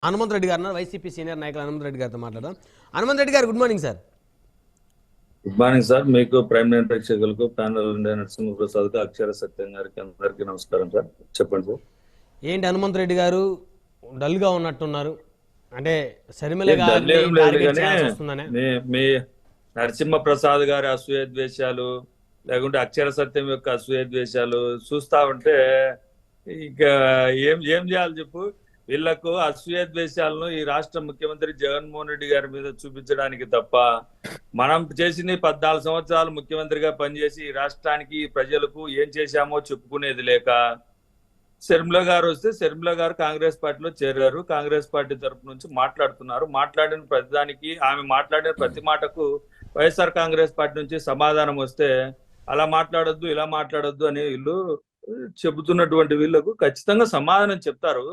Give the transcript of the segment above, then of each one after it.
హనుమంత్ రెడ్డి గారు YCP senior నాయకులు హనుమంత్ రెడ్డి గారితో మాట్లాడదాం. హనుమంత్ రెడ్డి గారు good morning sir. Good morning sir. మీకు ప్రైమ్ లైన్ ప్రేక్షకులకు ప్యానల్ నరసింహ ప్రసాద్ అక్షర సత్యం గారికి అందరికీ నమస్కారం సార్. చెప్పండి సార్. ఏంటి హనుమంత్ రెడ్డి గారు డల్ గా ఉన్నట్టున్నారు? అంటే శర్మిల మీ నరసింహ ప్రసాద్ గారి అసూయ ద్వేషాలు లేకుంటే అక్షర సత్యం యొక్క అసూయ ద్వేషాలు చూస్తా ఉంటే ఇక ఏం చేయాలి చెప్పు. వీళ్లకు అసూయ ద్వేషాలను ఈ రాష్ట్ర ముఖ్యమంత్రి జగన్మోహన్ రెడ్డి గారి మీద చూపించడానికి తప్ప మనం చేసిన 14 సంవత్సరాలు ముఖ్యమంత్రిగా పనిచేసి ఈ రాష్ట్రానికి ప్రజలకు ఏం చేశామో చెప్పుకునేది లేక శర్మిల గారు వస్తే శర్మిల గారు కాంగ్రెస్ పార్టీలో చేరారు. కాంగ్రెస్ పార్టీ తరఫు నుంచి మాట్లాడుతున్నారు. మాట్లాడిన ప్రతిదానికి ఆమె మాట్లాడిన ప్రతి మాటకు వైఎస్ఆర్ కాంగ్రెస్ పార్టీ నుంచి సమాధానం వస్తే అలా మాట్లాడొద్దు ఇలా మాట్లాడొద్దు అని వీళ్ళు చెబుతున్నటువంటి వీళ్ళకు ఖచ్చితంగా సమాధానం చెప్తారు.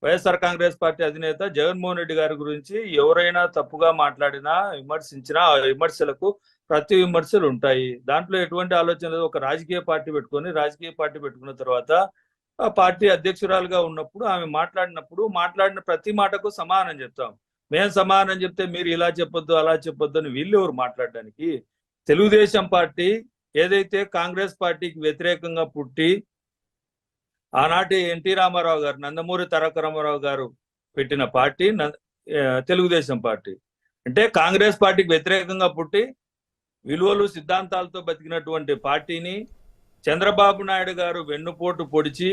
వైఎస్ఆర్ కాంగ్రెస్ పార్టీ అధినేత జగన్మోహన్ రెడ్డి గారి గురించి ఎవరైనా తప్పుగా మాట్లాడినా విమర్శించినా ఆ విమర్శలకు ప్రతి విమర్శలు ఉంటాయి. దాంట్లో ఎటువంటి ఆలోచన లేదు. ఒక రాజకీయ పార్టీ పెట్టుకున్న తర్వాత ఆ పార్టీ అధ్యక్షురాలుగా ఉన్నప్పుడు ఆమె మాట్లాడిన ప్రతి మాటకు సమాధానం చెప్తాం. మేము సమాధానం చెప్తే మీరు ఇలా చెప్పొద్దు అలా చెప్పొద్దు అని వీళ్ళు ఎవరు మాట్లాడడానికి? తెలుగుదేశం పార్టీ ఏదైతే కాంగ్రెస్ పార్టీకి వ్యతిరేకంగా పుట్టి ఆనాటి ఎన్టీ రామారావు గారు నందమూరి తారక రామారావు గారు పెట్టిన పార్టీ తెలుగుదేశం పార్టీ. అంటే కాంగ్రెస్ పార్టీకి వ్యతిరేకంగా పుట్టి విలువలు సిద్ధాంతాలతో బతికినటువంటి పార్టీని చంద్రబాబు నాయుడు గారు వెన్నుపోటు పొడిచి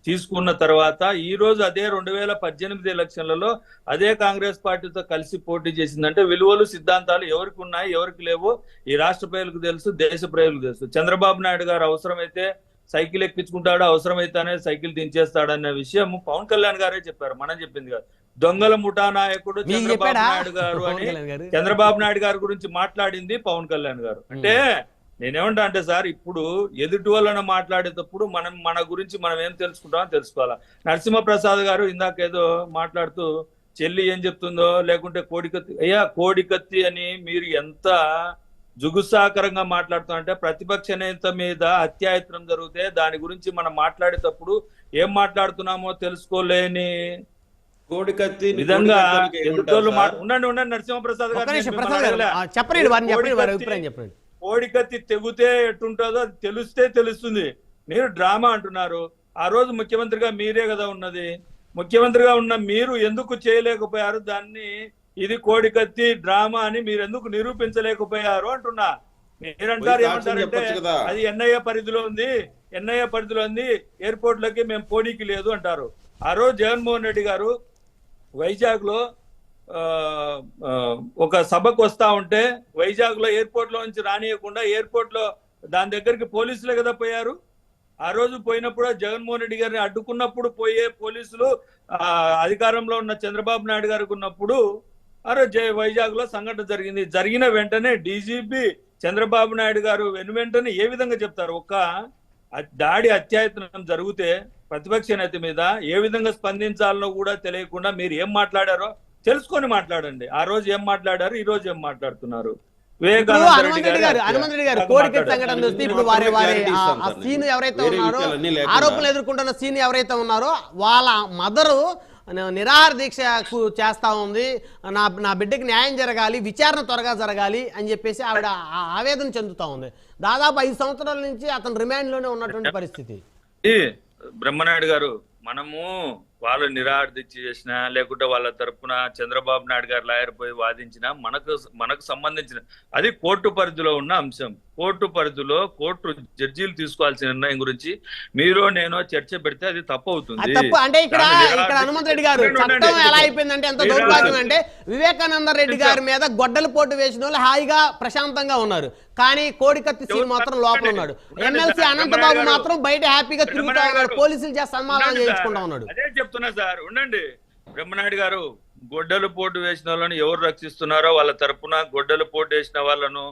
తీసుకున్న తర్వాత ఈ రోజు అదే 2018 ఎలక్షన్లలో అదే కాంగ్రెస్ పార్టీతో కలిసి పోటీ చేసిందంటే విలువలు సిద్ధాంతాలు ఎవరికి ఉన్నాయి ఎవరికి లేవో ఈ రాష్ట్ర ప్రజలకు తెలుసు, దేశ ప్రజలకు తెలుసు. చంద్రబాబు నాయుడు గారు అవసరమైతే సైకిల్ ఎక్కించుకుంటాడు, అవసరమైతేనే సైకిల్ దించేస్తాడన్న విషయం పవన్ కళ్యాణ్ గారే చెప్పారు, మనం చెప్పింది కాదు. దొంగల ముఠా నాయకుడు చంద్రబాబు నాయుడు గారు అని చంద్రబాబు నాయుడు గారి గురించి మాట్లాడింది పవన్ కళ్యాణ్ గారు. అంటే నేనేమంటా అంటే సార్, ఇప్పుడు ఎదుటి వాళ్ళని మాట్లాడేటప్పుడు మన గురించి మనం ఏం తెలుసుకుంటామో తెలుసుకోవాలా. నరసింహ ప్రసాద్ గారు ఇందాకేదో మాట్లాడుతూ చెల్లి ఏం చెప్తుందో లేకుంటే కోడికత్తి, అయ్యా కోడికత్తి అని మీరు ఎంత జుగుసాకరంగా మాట్లాడుతామంటే ప్రతిపక్ష నేత మీద అత్యాయత్నం జరిగితే దాని గురించి మనం మాట్లాడేటప్పుడు ఏం మాట్లాడుతున్నామో తెలుసుకోలేని కోడికత్తి విధంగా ఉండండి నరసింహప్రసాద్ గారు చెప్పండి. కోడికత్తి తెగితే ఎట్టుంటుందో అది తెలుస్తుంది. మీరు డ్రామా అంటున్నారు. ఆ రోజు ముఖ్యమంత్రిగా మీరే కదా ఉన్నది. ముఖ్యమంత్రిగా ఉన్న మీరు ఎందుకు చేయలేకపోయారు దాన్ని? ఇది కోడికత్తి డ్రామా అని మీరు ఎందుకు నిరూపించలేకపోయారు అంటున్నా. మీరంటారు ఏమంటారంటే అది ఎన్ఐఏ పరిధిలో ఉంది, ఎయిర్పోర్ట్ లకి మేము పోనీకి లేదు అంటారు. ఆ రోజు జగన్మోహన్ రెడ్డి గారు వైజాగ్ లో ఒక సభకు వస్తా ఉంటే వైజాగ్ లో ఎయిర్పోర్ట్ లో నుంచి రానియకుండా ఎయిర్పోర్ట్ లో దాని దగ్గరికి పోలీసులే కదా పోయారు. ఆ రోజు పోయినప్పుడు జగన్మోహన్ రెడ్డి గారిని అడ్డుకున్నప్పుడు పోయే పోలీసులు అధికారంలో ఉన్న చంద్రబాబు నాయుడు గారికి ఉన్నప్పుడు ఆ రోజు వైజాగ్ లో సంఘటన జరిగిన వెంటనే డీజీపీ చంద్రబాబు నాయుడు గారు వెంటనే ఏ విధంగా చెప్తారు? ఒక దాడి అత్యాయత్నం జరిగితే ప్రతిపక్ష నేత మీద ఏ విధంగా స్పందించాలనో కూడా తెలియకుండా మీరు ఏం మాట్లాడారో తెలుసుకొని మాట్లాడండి. ఆ రోజు ఏం మాట్లాడారు, ఈ రోజు ఏం మాట్లాడుతున్నారు? హనుమంత్ రెడ్డి గారు కోడికత్తి సంఘటన చూస్తే ఇప్పుడు సీన్ ఎవరైతే ఉన్నారో, ఆరోపణలు ఎదుర్కొంటున్న సీన్ ఎవరైతే ఉన్నారో వాళ్ళ మదరు నిరాహార దీక్ష చేస్తా ఉంది. నా బిడ్డకి న్యాయం జరగాలి, విచారణ త్వరగా జరగాలి అని చెప్పేసి ఆవిడ ఆవేదన చెందుతా ఉంది. దాదాపు 5 సంవత్సరాల నుంచి అతను రిమాండ్ లోనే ఉన్నటువంటి పరిస్థితి. బ్రహ్మనాయుడు గారు, మనము వాళ్ళు నిరాహార దీక్ష చేసినా లేకుంటే వాళ్ళ తరపున చంద్రబాబు నాయుడు గారు లాయర్ పోయి వాదించినా మనకు సంబంధించిన అది కోర్టు పరిధిలో ఉన్న అంశం. కోర్టు పరిధిలో కోర్టు జడ్జీలు తీసుకోవాల్సిన నిర్ణయం గురించి మీరు నేను చర్చ పెడితే అది తప్పు అవుతుంది. అంటే ఇక్కడ హనుమంత్ రెడ్డి గారు చట్టం ఎలా అయిపోయిందంటే ఎంత దౌర్భాగ్యం అంటే వివేకానంద రెడ్డి గారి మీద గొడ్డలు పోటు వేసిన వాళ్ళు హాయిగా ప్రశాంతంగా ఉన్నారు, కానీ కోడికత్తి సీన్ మాత్రం లోపల ఉన్నాడు. ఎమ్మెల్సీ అనంతబాబు మాత్రం బయట హ్యాపీగా తిరుగుతా ఉన్నాడు, పోలీసులు చేసి సన్మానం చేయించుకుంటా ఉన్నాడు. అదే చెప్తున్నా సార్, ఉండండి. బ్రహ్మనాయుడు గారు, గొడ్డలు పోటు వేసిన వాళ్ళను ఎవరు రక్షిస్తున్నారో వాళ్ళ తరపున గొడ్డలు పోటు వేసిన వాళ్ళను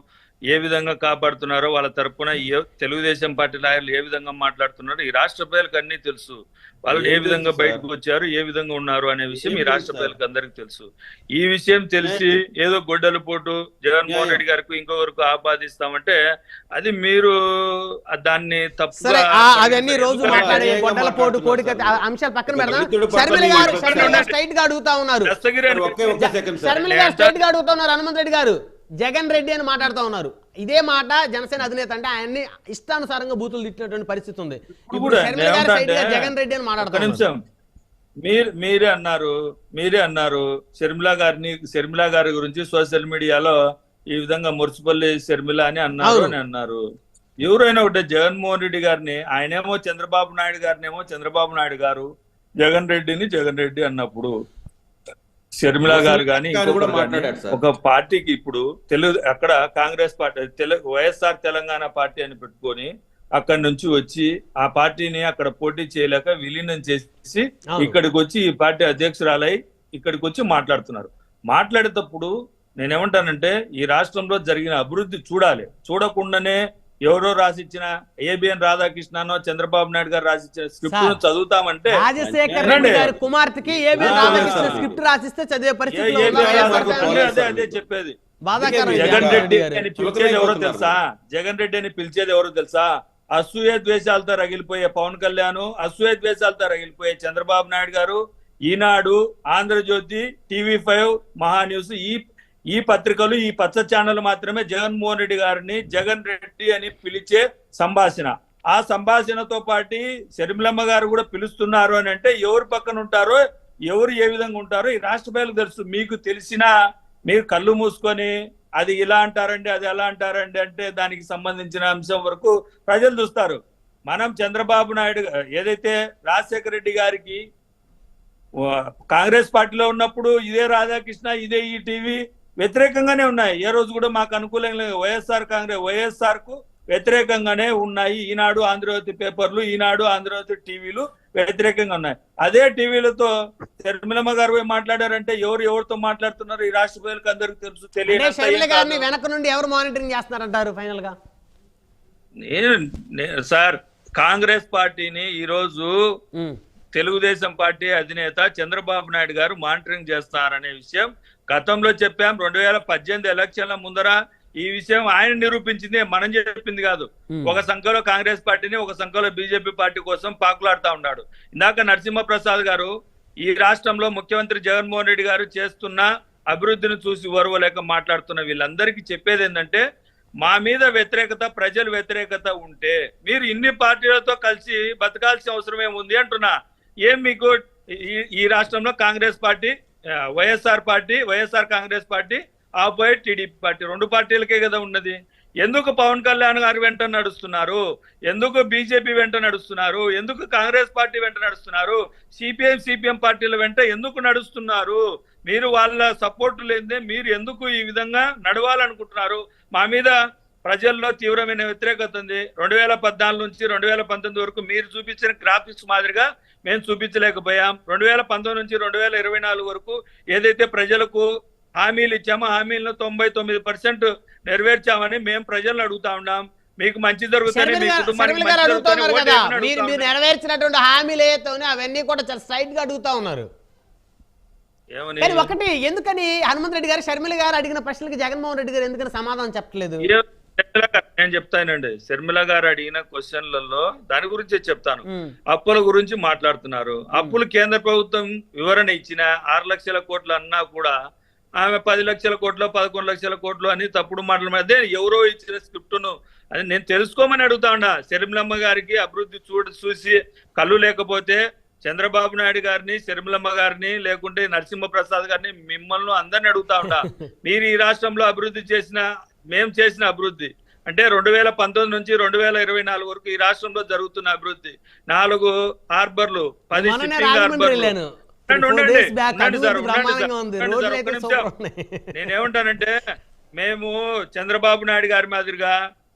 ఏ విధంగా కాపాడుతున్నారో, వాళ్ళ తరపున తెలుగుదేశం పార్టీ నాయకులు ఏ విధంగా మాట్లాడుతున్నారో ఈ రాష్ట్ర ప్రజలకు అన్ని తెలుసు. వాళ్ళు ఏ విధంగా బయటకు వచ్చారు, ఏ విధంగా ఉన్నారు అనే విషయం ఈ రాష్ట్ర ప్రజలకు అందరికి తెలుసు. ఈ విషయం తెలిసి ఏదో గొడ్డల పోటు జగన్మోహన్ రెడ్డి గారికి ఇంకొకరికి ఆపాదిస్తామంటే అది మీరు దాన్ని తప్పుగా అవన్నీ రోజు మాట్లాడే గొడ్డల పోటు కోడికత్తి అంశాలు పక్కన పెడదాం. షర్మిల గారు స్ట్రైట్ గా అడుగుతా ఉన్నారు, షర్మిల గారు స్ట్రైట్ గా అడుగుతా ఉన్నారు, హనుమంత్ రెడ్డి గారు జగన్ రెడ్డి అని మాట్లాడుతూ ఉన్నారు. ఇదే మాట జనసేన అధినేత అంటే ఆయన్ని ఇష్టానుసారంగా బూతులు తిట్టినటువంటి పరిస్థితి ఉంది. ఇప్పుడు షర్మిల గారు స్ట్రైట్ గా జగన్ రెడ్డి అని మాట్లాడుతున్నారు. మీరే అన్నారు షర్మిల గారి గురించి సోషల్ మీడియాలో ఈ విధంగా మురిసిపల్లి షర్మిల అని అన్నారు. ఎవరైనా ఒకటే జగన్మోహన్ రెడ్డి గారిని, ఆయనేమో చంద్రబాబు నాయుడు గారినేమో చంద్రబాబు నాయుడు గారు, జగన్ రెడ్డి అన్నప్పుడు షర్మిల గారు కానీ ఒక పార్టీకి ఇప్పుడు అక్కడ కాంగ్రెస్ పార్టీ వైఎస్ఆర్ తెలంగాణ పార్టీ అని పెట్టుకొని అక్కడి నుంచి వచ్చి ఆ పార్టీని అక్కడ పోటీ చేయలేక విలీనం చేసి ఇక్కడికి వచ్చి ఈ పార్టీ అధ్యక్షురాలై ఇక్కడికి వచ్చి మాట్లాడుతున్నారు. మాట్లాడేటప్పుడు నేనేమంటానంటే ఈ రాష్ట్రంలో జరిగిన అభివృద్ధి చూడాలి. చూడకుండానే ఎవరో రాసిచ్చిన ఏబిఎన్ రాధాకృష్ణనో చంద్రబాబు నాయుడు గారు రాసిచ్చిన స్క్రిప్ట్ చదువుతామంటే రాజశేఖర్ రెడ్డి గారి కుమార్తెకి ఏబిఎన్ రాధాకృష్ణ స్క్రిప్ట్ రాసిస్తే చదివే పరిస్థితి అదే చెప్పేది. జగన్ రెడ్డి అని పిలిచేది ఎవరో తెలుసా? జగన్ రెడ్డి అని పిలిచేది ఎవరో తెలుసా? అసూయ ద్వేషాలతో రగిలిపోయే పవన్ కళ్యాణ్, అసూయ ద్వేషాలతో రగిలిపోయే చంద్రబాబు నాయుడు గారు, ఈనాడు, ఆంధ్రజ్యోతి, టీవీ5, మహాన్యూస్ ఈ పత్రికలు, ఈ పచ్చ ఛానల్ మాత్రమే జగన్మోహన్ రెడ్డి గారిని జగన్ రెడ్డి అని పిలిచే సంభాషణ. ఆ సంభాషణతో పాటు షర్మిలమ్మ గారు కూడా పిలుస్తున్నారు అని అంటే ఎవరు పక్కన ఉంటారో, ఎవరు ఏ విధంగా ఉంటారో ఈ రాష్ట్ర ప్రజలకు తెలుసు. మీకు తెలిసినా మీరు కళ్ళు మూసుకొని అది ఇలా అంటారండి, అది ఎలా అంటారండి అంటే దానికి సంబంధించిన అంశం వరకు ప్రజలు చూస్తారు. మనం చంద్రబాబు నాయుడు ఏదైతే రాజశేఖర రెడ్డి గారికి కాంగ్రెస్ పార్టీలో ఉన్నప్పుడు ఇదే రాధాకృష్ణ, ఇదే ఈ టీవీ వ్యతిరేకంగానే ఉన్నాయి. ఏ రోజు కూడా మాకు అనుకూలంగా వైఎస్ఆర్ కు వ్యతిరేకంగానే ఉన్నాయి. ఈనాడు, ఆంధ్రజ్యోతి పేపర్లు, ఈనాడు, ఆంధ్రజ్యోతి టీవీలు వ్యతిరేకంగా ఉన్నాయి. అదే టీవీలతో షర్మిలమ్మ గారు మాట్లాడారంటే ఎవరితో మాట్లాడుతున్నారు ఈ రాష్ట్ర ప్రజలకు అందరికి తెలుసు. తెలియదు వెనక నుండి ఎవరు మానిటరింగ్ చేస్తున్నారంటారు ఫైనల్ గా? సార్, కాంగ్రెస్ పార్టీని ఈ రోజు తెలుగుదేశం పార్టీ అధినేత చంద్రబాబు నాయుడు గారు మానిటరింగ్ చేస్తారనే విషయం గతంలో చెప్పాం. 2018 ఎలక్షన్ల ముందర ఈ విషయం ఆయన నిరూపించింది, మనం చెప్పింది కాదు. ఒక సంఖ్యలో కాంగ్రెస్ పార్టీని, ఒక సంఖ్యలో బీజేపీ పార్టీ కోసం పాకులాడుతా ఉన్నాడు. ఇందాక నరసింహప్రసాద్ గారు ఈ రాష్ట్రంలో ముఖ్యమంత్రి జగన్మోహన్ రెడ్డి గారు చేస్తున్న అభివృద్ధిని చూసి ఓర్వలేక మాట్లాడుతున్న వీళ్ళందరికీ చెప్పేది ఏంటంటే, మా మీద వ్యతిరేకత, ప్రజల వ్యతిరేకత ఉంటే మీరు ఇన్ని పార్టీలతో కలిసి బతకాల్సిన అవసరం ఏముంది అంటున్నా. ఏం మీకు ఈ రాష్ట్రంలో Congress party, YSR Congress party, opposite TDP party, 2 పార్టీలకే కదా ఉన్నది. ఎందుకు పవన్ కళ్యాణ్ గారి వెంట నడుస్తున్నారు? ఎందుకు బీజేపీ వెంట నడుస్తున్నారు? ఎందుకు కాంగ్రెస్ పార్టీ వెంట నడుస్తున్నారు? సిపిఎం పార్టీల వెంట ఎందుకు నడుస్తున్నారు? మీరు వాళ్ళ సపోర్ట్ లేదే మీరు ఎందుకు ఈ విధంగా నడవాలనుకుంటున్నారు? మా మీద ప్రజల్లో తీవ్రమైన వ్యతిరేకత ఉంది. 2014 నుంచి 2019 వరకు మీరు చూపించిన గ్రాఫిక్స్ మాదిరిగా మేము చూపించలేకపోయాం. 2019 నుంచి 2024 వరకు ఏదైతే ప్రజలకు హామీలు ఇచ్చామో హామీలను 99% నెరవేర్చామని మేము ప్రజలను అడుగుతా ఉన్నాం. మీకు మంచి జరుగుతుంది, మీ కుటుంబానికి నెరవేర్చినటువంటి హామీలు ఏతోనే అవన్నీ కూడా చాలా స్ట్రైట్ గా అడుగుతా ఉన్నారు. ఒకటి, ఎందుకని హనుమంత్ రెడ్డి గారు షర్మిల గారు అడిగిన ప్రశ్నలకి జగన్మోహన్ రెడ్డి గారు ఎందుకని సమాధానం చెప్పట్లేదు? నేను చెప్తానండి. షర్మిల గారు అడిగిన క్వశ్చన్లలో దాని గురించే చెప్తాను. అప్పుల గురించి మాట్లాడుతున్నారు. అప్పులు కేంద్ర ప్రభుత్వం వివరణ ఇచ్చిన 6 లక్షల కోట్లు అన్నా కూడా ఆమె 10 లక్షల కోట్లు, 11 లక్షల కోట్లు అని తప్పుడు మాటల మధ్య ఎవరో ఇచ్చిన స్క్రిప్ట్ను అది నేను తెలుసుకోమని అడుగుతా ఉన్నా. షర్మిలమ్మ గారికి అభివృద్ధి చూసి కళ్ళు లేకపోతే చంద్రబాబు నాయుడు గారిని, షర్మిలమ్మ గారిని, లేకుంటే నరసింహప్రసాద్ గారిని, మిమ్మల్ని అందరిని అడుగుతా ఉన్నా. మీరు ఈ రాష్ట్రంలో అభివృద్ధి మేము చేసిన అభివృద్ధి అంటే 2019 నుంచి 2024 వరకు ఈ రాష్ట్రంలో జరుగుతున్న అభివృద్ధి 4 హార్బర్లు, 10 షిప్పింగ్ హార్బర్లు. నేనేమంటానంటే, మేము చంద్రబాబు నాయుడు గారి మాదిరిగా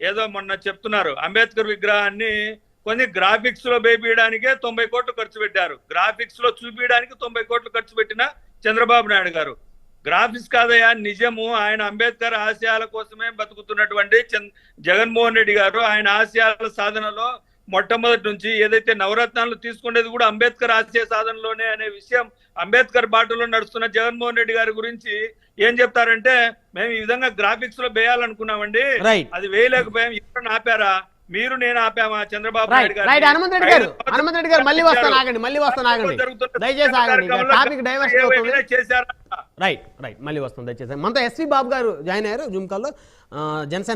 ఏదో మొన్న చెప్తున్నారు అంబేద్కర్ విగ్రహాన్ని కొన్ని గ్రాఫిక్స్ లో వేయడానికే 90 కోట్లు ఖర్చు పెట్టారు. గ్రాఫిక్స్ లో చూపించడానికి 90 కోట్లు ఖర్చు పెట్టిన చంద్రబాబు నాయుడు గారు గ్రాఫిక్స్ కాదయా నిజము. ఆయన అంబేద్కర్ ఆశయాల కోసమే బతుకుతున్నటువంటి జగన్మోహన్ రెడ్డి గారు ఆయన ఆశయాల సాధనలో మొట్టమొదటి నుంచి ఏదైతే నవరత్నాలు తీసుకునేది కూడా అంబేద్కర్ ఆశయ సాధనలోనే అనే విషయం, అంబేద్కర్ బాటలో నడుస్తున్న జగన్మోహన్ రెడ్డి గారి గురించి ఏం చెప్తారంటే, మేము ఈ విధంగా గ్రాఫిక్స్ లో వేయాలనుకున్నామండి, అది వేయలేకపోయాం. ఎవరైనా ఆపారా? మీరు నేను ఆపామా? చంద్రబాబు నాయుడు గారు. హనుమంత్ రెడ్డి గారు మళ్ళీ వస్తాను ఆగండి దయచేసి ఆగండి, టాపిక్ డైవర్షన్ అవుతుంది. చేశారా? రైట్ మళ్ళీ వస్తుంది దయచేసి. మనతో ఎస్వి బాబు గారు జాయిన్ అయ్యారు జూమ్ కాల్లో, జనసేన